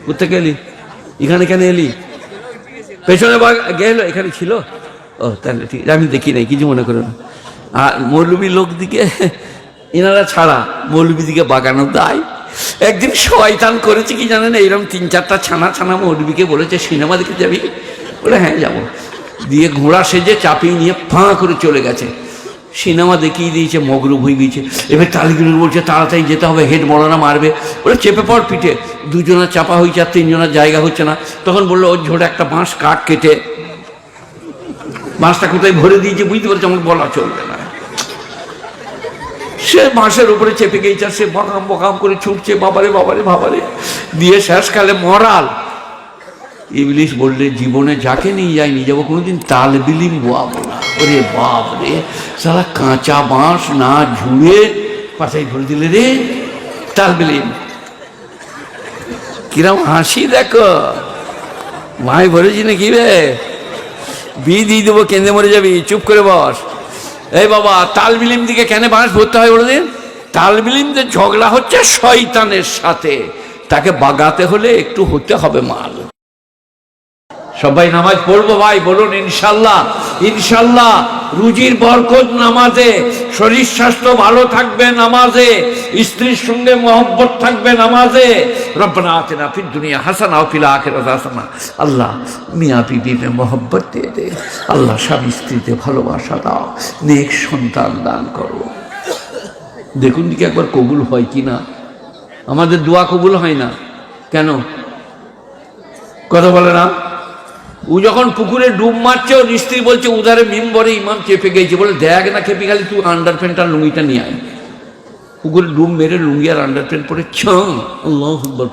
কোথেকে এলি? এখানে কেন এলি? পেছনে গেল, এখানে ছিল। ও তাহলে ঠিক, আমি দেখি নাই, কিছু মনে করো না। আর মৌলবী লোক দিকে এনারা ছাড়া মৌলবী দিকে বাগানো দায়। একদিন শয়তান করেছে কি জানেন, এইরকম 3-4টা ছানা মৌলবীকে বলেছে সিনেমা দেখে যাবি? বলে হ্যাঁ যাবো। দিয়ে ঘোড়া সেজে চাপিয়ে নিয়ে ফাঁ করে চলে গেছে। সিনেমা দেখিয়ে দিয়েছে, মগরুব হয়ে গিয়েছে। এবার তালিগুলো বলছে তাড়াতাড়ি যেতে হবে, হেড মরানা মারবে। বলে চেপে পড় পিঠে। দুজনা চাপা হয়েছে আর 3জনের জায়গা হচ্ছে না। তখন বললো ওর ঝোড়ে একটা বাঁশ কাঠ কেটে বাঁশটা কোথায় ভরে দিয়েছে বুঝতে পারছে, আমার বলা চলবে না। সে বাঁশের উপরে চেপে গিয়েছে, সে বকাম বকাম করে ছুটছে, বাবারে বাবারে বাবারে। দিয়ে শেষকালে মরাল। ইবলিশ বললে জীবনে যাকে নিয়ে যাই নিয়ে যাবো, কোনোদিন তালবিলিম বোয়াবো না। ওরে বাপ রে, সারা কাঁচা বাঁশ না ঝুড়ে পাশায় ধরে দিলে রে তালবিলিম। কিরম হাসি দেখো, ভাই ভরেছি নাকি রে? বিয়ে দিয়ে দেবো, কেঁদে মরে যাবি, চুপ করে বস। এই বাবা, তালবিলিম দিকে কেন বাঁশ ভরতে হয় বলে দিন? তালবিলিমদের ঝগড়া হচ্ছে শয়তানের সাথে, তাকে বাগাতে হলে একটু হতে হবে মাল। সবাই নামাজ পড়বো ভাই, বলুন ইনশাল্লাহ। ইনশাল্লাহ রুজির বরকত নামাজে, শরীর স্বাস্থ্য ভালো থাকবে নামাজে, স্ত্রীর সঙ্গে মহব্বত থাকবে নামাজে। রব্বানা আতিনা ফিদ দুনিয়া হাসানা ওয়া ফিল আখিরাতি হাসানা। আল্লাহ মিয়া বিবিতে মহব্বত দিয়ে দে। আল্লাহ স্বামী স্ত্রীতে ভালোবাসা দাও, নেক সন্তান দান করো। দেখুন দিকে একবার কবুল হয় কি না। আমাদের দোয়া কবুল হয় না কেন? কথা বলে না। ও যখন পুকুরে ডুব মারছে, ওর স্ত্রী বলছে উধারে মেম্বরে ইমাম চেপে গেছে। বলে দেখ না খেপে গেলে, তুই আন্ডার প্যান্ট আর লুঙ্গিটা নিয়ে আয়। পুকুরে ডুব মেরে লুঙ্গি আর আন্ডার প্যান্ট পরে আল্লাহু আকবার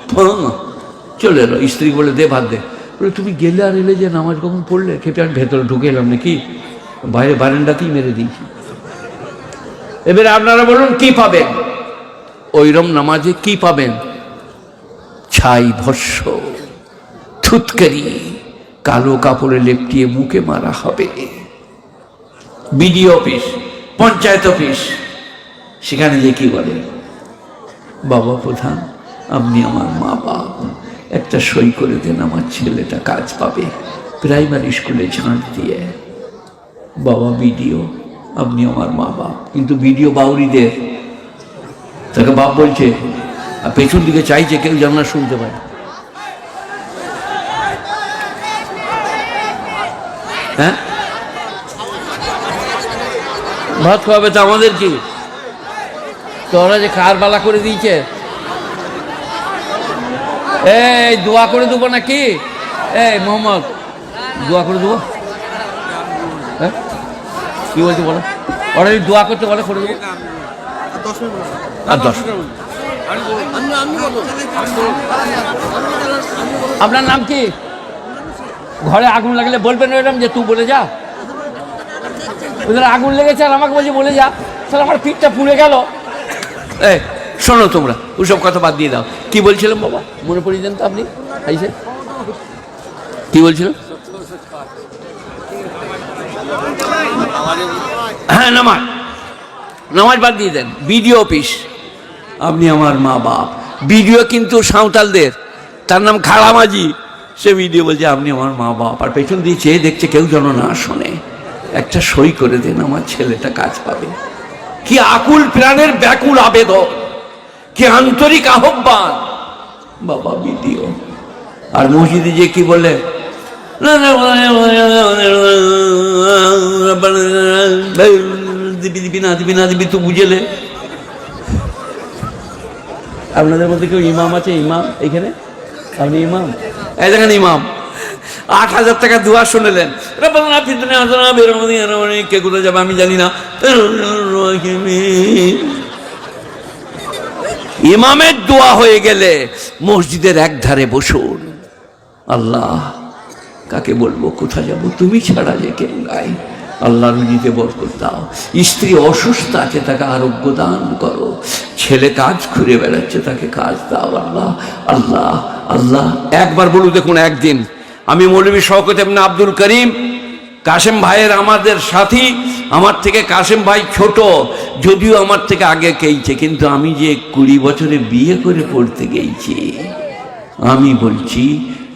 চলে এলো। স্ত্রী বলে দে ভাত দে। বলে তুমি গেলে আর এলে যে নামাজ কখন পড়লে? খেপে আমি ভেতরে ঢুকে এলাম নাকি? বাইরে বারান্দাতেই মেরে দিয়েছি। এবারে আপনারা বলুন কি পাবেন? ওইরম নামাজে কি পাবেন? ছাই ভস্য, থুতকারি, কালো কাপড়ে লেপটিয়ে মুখে মারা হবে। বিডিও অফিস, পঞ্চায়েত অফিস, সেখানে যে কি বলে, বাবা প্রধান আপনি আমার মা বাপ, একটা সই করে দেন, আমার ছেলেটা কাজ পাবে প্রাইমারি স্কুলে ঝাঁট দিয়ে। বাবা বিডিও আপনি আমার মা বাপ, কিন্তু বিডিও বাউরিদের, তাকে বাপ বলছে আর পেছন দিকে চাইছে, কেউ যেন না শুনতে পায়। হ্যাঁ, ভাত খাওয়াবে তো আমাদের কি? তোরা যে কার বালা করে দিয়েছে। এই দোয়া করে দেবো নাকি? এই মোহাম্মদ, দোয়া করে দেবো? হ্যাঁ কি বলছি বলো? ওরা যদি দোয়া করতে বলে করে দেবো। আর 10। আপনার নাম কি? ঘরে আগুন লাগলে বলবেন এরকম যে তুই বলে যা। ওদের আগুন লেগেছে আর আমাকে বলছে বলে যা। তাহলে আমার পিঠটা পুড়ে গেল। এই শোনো, তোমরা ওসব কথা বাদ দিয়ে দাও। কি বলছিলাম বাবা, মনে পড়িয়ে দেন তো আপনি? আইসে কি বলছিলাম? হ্যাঁ, নামাজ বাদ দিয়ে দেন। বিডিও অফিস আপনি আমার মা বাপ। বিডিও কিন্তু সাঁওতালদের, তার নাম খাড়ামাঝি। সে ভিডিও বলছে আপনি আমার মা বাপ, আর পেছন দিয়ে চেয়ে দেখছে কেউ যেন না শোনে। একটা সই করে দেন, আমার ছেলেটা কাজ পাবে। কি আকুল প্রাণের ব্যাকুল আবেদন, কি আন্তরিক আহ্বান বাবা বিডিও। আর মসজিদে যে কি বলে, দিবি না দিবি না দিবি, তো বুঝেলে। আপনাদের মধ্যে কেউ ইমাম আছে? ইমাম এখানে? আপনি ইমাম? এই দেখেন ইমাম 8,000 টাকা দোয়া শুনলেন, কে কোথায় যাবে আমি জানি না। ইমামের দোয়া হয়ে গেলে মসজিদের এক ধারে বসুন। আল্লাহ কাকে বলবো, কোথায় যাব, তুমি ছাড়া যে কে গাই। আল্লাহ রুজিতে বরকত দাও। স্ত্রী অসুস্থ আছে, তাকে আরোগ্য দান করো। ছেলে কাজ ঘুরে বেড়াচ্ছে, তাকে কাজ দাও। আল্লাহ আল্লাহ আল্লাহ। একবার বলু দেখুন, একদিন আমি মৌলভী শওকত ইবনে আব্দুল করিম, কাশেম ভাইয়ের আমাদের সাথী, আমার থেকে কাশেম ভাই ছোট, যদিও আমার থেকে আগে গেইছে, কিন্তু আমি যে 20 বছরে বিয়ে করে পড়তে গেছি, আমি বলছি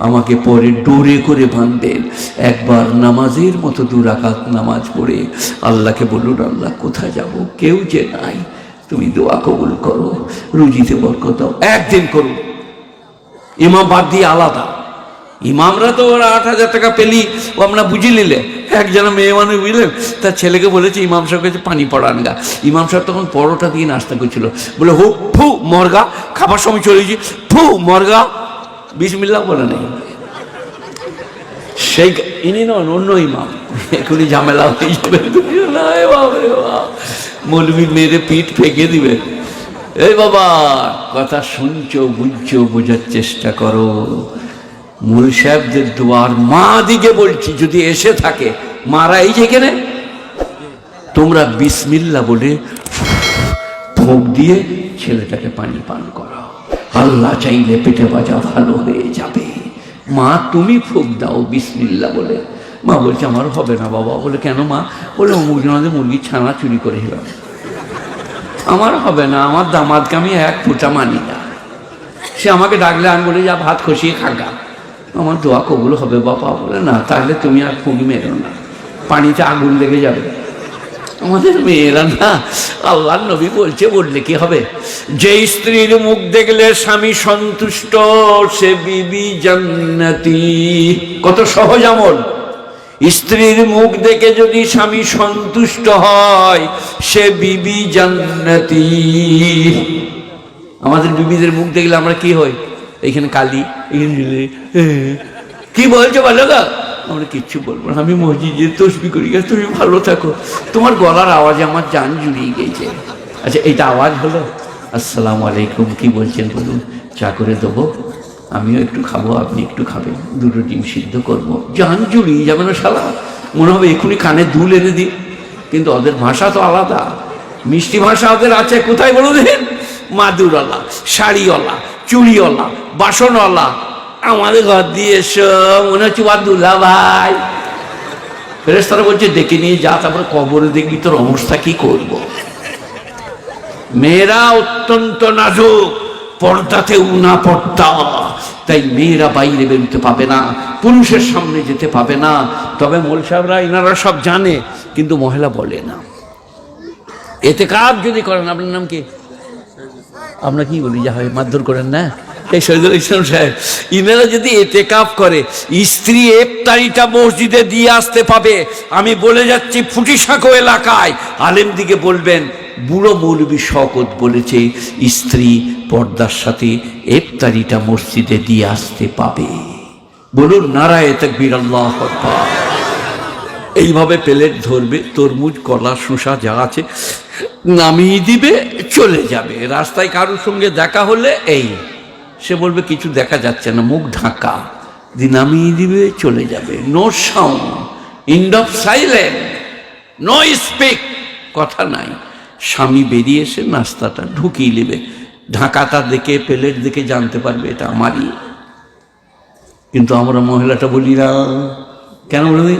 আমাকে পরে ডোরে করে বাঁধবেন, একবার নামাজের মতো 2 রাকাত নামাজ পড়ে আল্লাহকে বলুন, আল্লাহ কোথায় যাব, কেউ যে নাই, তুমি দোয়া কবুল করো, রুজিতে বরকত দাও। একদিন করুন। ইমাম বাদ দিয়ে আলাদা। ইমামরা তো ওরা 8,000 টাকা পেলি ও আমরা বুঝে নিলে। একজন মেয়ে মানুষ বুঝলেন, তার ছেলেকে বলেছে ইমাম সাহেব কাছে পানি পড়ান গা। ইমাম সাহেব তখন পরোটা দিয়ে নাস্তা করছিল, বলে হু ফু মরগা, খাবার সময় চলেছি, ফু মরগা, বিসমিল্লাহ বলে নেই। সেই ইনি নন, অন্য ইমাম। এখনই ঝামেলা হয়ে যাবে, মৌলবি মেরে পিঠ ফেঁকে দিবে। এই বাবা, কথা শুনছো, বুঝছো, বোঝার চেষ্টা করো। মূল সাহেবদের দোয়ার মা দিকে বলছি, যদি এসে থাকে মারা এই যেখানে, তোমরা বিসমিল্লাহ বলে ফোঁক দিয়ে ছেলেটাকে পানি পান করো। আল্লাহ চাইলে পেটে বাজা ভালো হয়ে যাবে। মা তুমি ফোঁক দাও বিসমিল্লাহ বলে। মা বলছে আমার হবে না বাবা। বলে কেন মা? বলে অমুক জনাদের মুরগির ছানা চুরি করে এলাম, আমার হবে না, আমার দামাদকে আমি 1 ফোঁটা মানি না। সে আমাকে ডাকলে আমি বলে যা ভাত খসিয়ে খাগা, আমার দোয়া কবুল হবে বাবা। বলে না, তাহলে তুমি আর ফুঁক মেরো না, পানিতে আগুন লেগে যাবে। আমাদের মেয়েরা না, আল্লাহর নবী বলছে, বললে কি হবে, যে স্ত্রীর মুখ দেখলে স্বামী সন্তুষ্ট সে বিবি জান্নাতি। কত সহজ আমল। স্ত্রীর মুখ দেখে যদি স্বামী সন্তুষ্ট হয় সে বিবি জান্নাতি। আমাদের বিবিদের মুখ দেখলে আমরা কি হই, এখানে কালি, কি বলছো বলো গা, আমরা কিচ্ছু বলবো না, আমি মসজিদে তসবিহ করি, তুমি ভালো থাকো। তোমার গলার আওয়াজে আমার জান জুড়িয়ে গেছে। আচ্ছা, এইটা আওয়াজ হলো, আসসালামু আলাইকুম, কি বলছেন বলুন, চা করে দেবো, আমিও একটু খাবো, আপনি একটু খাবেন, 2টো ডিম সিদ্ধ করবো, জান জুড়িয়ে যাবে না শালা, মনে হবে এক্ষুনি কানে দুল এনে দিই। কিন্তু ওদের ভাষা তো আলাদা, মিষ্টি ভাষা ওদের আছে। কোথায় বলো দেখেন, মাদুরওয়ালা, শাড়িওয়ালা, চুড়িওয়ালা, বাসনওয়ালা, আমাদের ঘর দিয়ে এসো, মনে হচ্ছে বাদুল্লা ভাই। ফেরেশতারা বলছে ডেকে নিয়ে যা, তারপরে কবরে দেখবি তোর অবস্থা কি করব। মেয়েরা অত্যন্ত নাজুক, পর্দাতে উনা পর্দা, তাই মেয়েরা বাইরে বেরোতে পাবে না, পুরুষের সামনে যেতে পাবে না। তবে মোল সাহেবরা এনারা সব জানে, কিন্তু মহিলা বলে না। এতেকাব যদি করেন, আপনার নাম কি? আমরা কি বলি, যা হয় মারধর করেন না, এই শহীদুল ইসলাম সাহেব, ইনারা যদি এতেকাব করে, স্ত্রী ইফতারিটা মসজিদে দিয়ে আসতে পাবে। আমি বলে যাচ্ছি ফুটিসাঁকো এলাকায় আলেম দিকে বলবেন, বুড়ো মৌলবী শওকত বলেছে স্ত্রী পর্দার সাথে ইফতারিটা মসজিদে দিয়ে আসতে পাবে। বলুন নারায়ে তাকবীর, আল্লাহু আকবার। এইভাবে প্লেট ধরবে, তরমুজ, কলা, শসা যা আছে নামিয়ে দিবে, চলে যাবে। রাস্তায় কারোর সঙ্গে দেখা হলে এই সে বলবে কিছু দেখা যাচ্ছে না, মুখ ঢাকা দিয়ে নামিয়ে দিবে, চলে যাবে। No sound, end of silent, no speak, কথা নাই। স্বামী বেরিয়ে এসে নাস্তাটা ঢুকিয়ে নেবে, ঢাকাটা দেখে, প্লেট দেখে জানতে পারবে এটা আমারই। কিন্তু আমরা মহিলাটা বলি না, কেন বলি?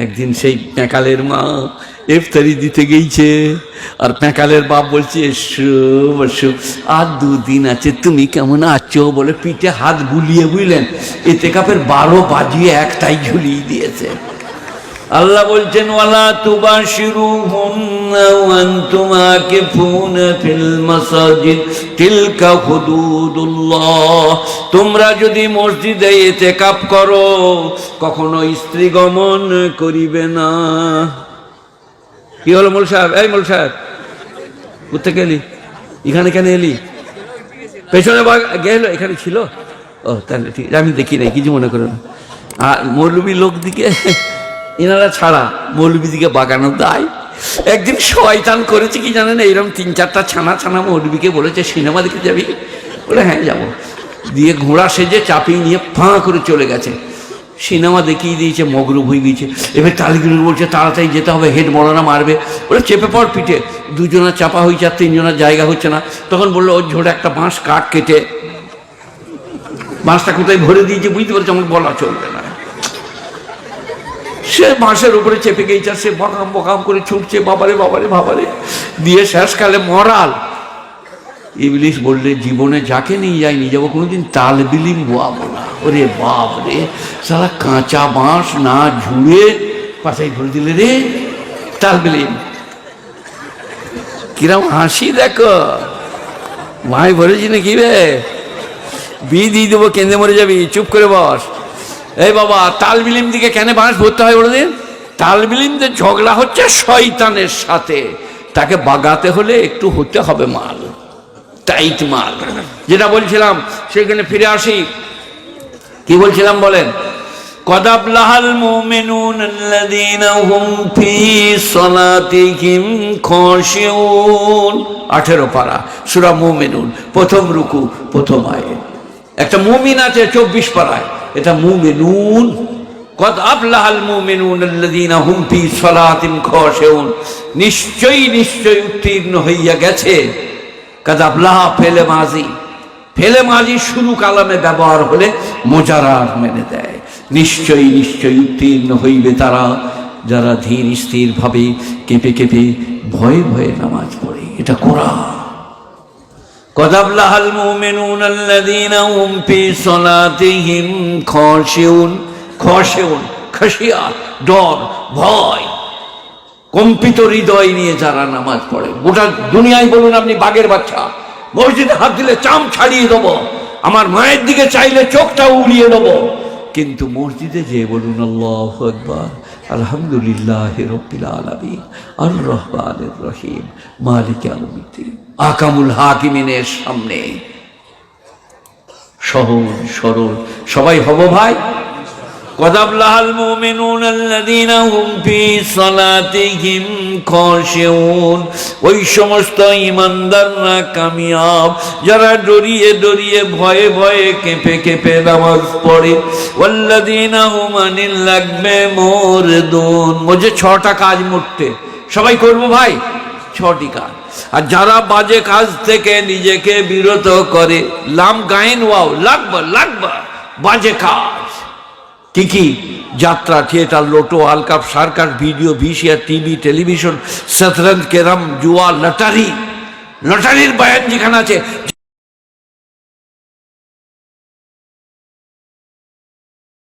একদিন সেই প্যাঁকালের মা ইফতারি দিতে গেছে, আর প্যাঁকালের বাপ বলছে এসো বসো, আর 2 দিন আছে, তুমি কেমন আছো বলে পিঠে হাত বুলিয়ে, বুঝলেন, ইতিকাফের 12 বাজিয়ে 1টাই ঝুলিয়ে দিয়েছে। আল্লাহ বলছেন ওয়ালা তুবাশিরুহুন্না ওয়া আনতুম আকিফুনা ফিল মাসাজিদ তিলকা হুদুদুল্লাহ। তোমরা যদি মসজিদে ইতিকাফ করো কখনো স্ত্রী গমন করিবে না। কি হলো মোল সাহেব? এই মোল সাহেব, কোথায় গেলি? এখানে কেন এলি? পেছনে গেল, এখানে ছিল। ও তাহলে ঠিক, আমি দেখি নাই, কিছু মনে করো না। আর মৌলবী লোক দিকে এনারা ছাড়া মৌলবী দিকে বাগানো দায়। একদিন শয়তান করেছে কি জানেন, এইরকম 3-4টা ছানা মৌলবীকে বলেছে সিনেমা দেখে যাবি, বলে হ্যাঁ যাবো, দিয়ে ঘোড়া সেজে চাপিয়ে নিয়ে ফাঁ করে চলে গেছে। সিনেমা দেখিয়ে দিয়েছে, মগরুব হয়ে গিয়েছে। এবার তালিগুলো বলছে তাড়াতাড়ি যেতে হবে, হেড মরানা মারবে, বলে চেপে পড় পিঠে। 2 জনের চাপা হয়েছে, আর 3 জনের জায়গা হচ্ছে না। তখন বললো ওর ঝোড়ে একটা বাঁশ কাঠ কেটে, বাঁশটা কোথায় ভরে দিয়েছে বুঝতে পারছে, আমার বলা চলবে না। সে বাঁশের উপরে চেপে গিয়েছে, সে বকাম বকাম করে ছুটছে, বাবারে বাবারে বাবারে, দিয়ে শেষকালে মরাল ইবলিশ বললে, জীবনে যাকে নিয়ে যাই নিয়ে যাবো, কোনোদিন তাল বিলিম বোয়াবো না। ওরে বাপ রে, সারা কাঁচা বাঁশ না ঝুড়ে পাশাই ধরে দিলে রে তাল বিলিম। কিরম হাসি দেখো, মাই বলেছি নাকি রে, বিয়ে দিয়ে দেবো, কেঁদে মরে যাবি, চুপ করে বস। এই বাবা, তাল বিলিম দিকে কেন বাঁশ ভরতে হয় বলে দিন? তাল বিলিমদের ঝগড়া হচ্ছে শয়তানের সাথে, তাকে বাগাতে হলে একটু হতে হবে মাল, টাইট মাল। যেটা বলছিলাম সেখানে ফিরে আসি। কি বলছিলাম বলেন? قد أفلح المؤمنون الذين هم في صلاتهم خاشعون। 18 পারা সূরা মুমিনুন, প্রথম রুকু, প্রথম আয়াত। একটা মুমিন আছে 24 পারায়, এটা মুমিনুন। قد أفلح المؤمنون الذين هم في صلاتهم خاشعون। নিশ্চয়ই নিশ্চয়ই উত্তীর্ণ হইয়া গেছে। قد أفلح ফেলে মাজি, ফেলে মাজি শুরু কালামে ব্যবহার হলে মোজারার মেনে দেয়। নিশ্চয়ই নিশ্চয়ই উত্তীর্ণ হইবে তারা, যারা ধীর স্থির ভাবে কেঁপে কেঁপে ভয়ে ভয়ে নামাজ পড়ে। এটা কোরআন। قد أفلح المؤمنون الذين هم في صلاتهم خاشعون। خاشعون, খাশিয়া, ডর, ভয়, কম্পিত হৃদয় নিয়ে যারা নামাজ পড়ে। গোটা দুনিয়ায় বলুন আপনি, বাঘের বাচ্চা, মসজিদে হাত দিলে চাম ছাড়িয়ে দেবো, আমার মায়ের দিকে চাইলে চোখটা উড়িয়ে দেবো, কিন্তু মসজিদে যে বলুন আল্লাহু আকবার, আলহামদুলিল্লাহি রাব্বিল আলামিন, আর রহমানির রহিম, মালিক ইয়াউমিদ্দিন, আকামুল হাকিমিনের সামনে সহজ সরল সবাই হব ভাই। قد أفلح المؤمنون الذين هم في صلاتهم خاشعون। ওই সমস্ত ঈমানদাররা কামিয়াব যারা ডরিয়ে ডরিয়ে ভয়ে ভয়ে কেঁপে কেঁপে নামাজ পড়ে। ওয়াল্লাযীনা হুম আনিল লাগবে মুরদুন। মুঝে 6টা কাজ মুটতে সবাই করবো ভাই, 6টি কাজ। আর যারা বাজে কাজ থেকে নিজেকে বিরত করে, লাম গায়েন ওয়াও, লাগবা লাগবা, বাজে কাজ। কি কি? যাত্রা, theatre, lotto, world cup, circus, video, VCR, TV, television, শতরঞ্জ, ক্যারাম, জুয়া, লটারি। লটারির বয়ান যেখানে আছে,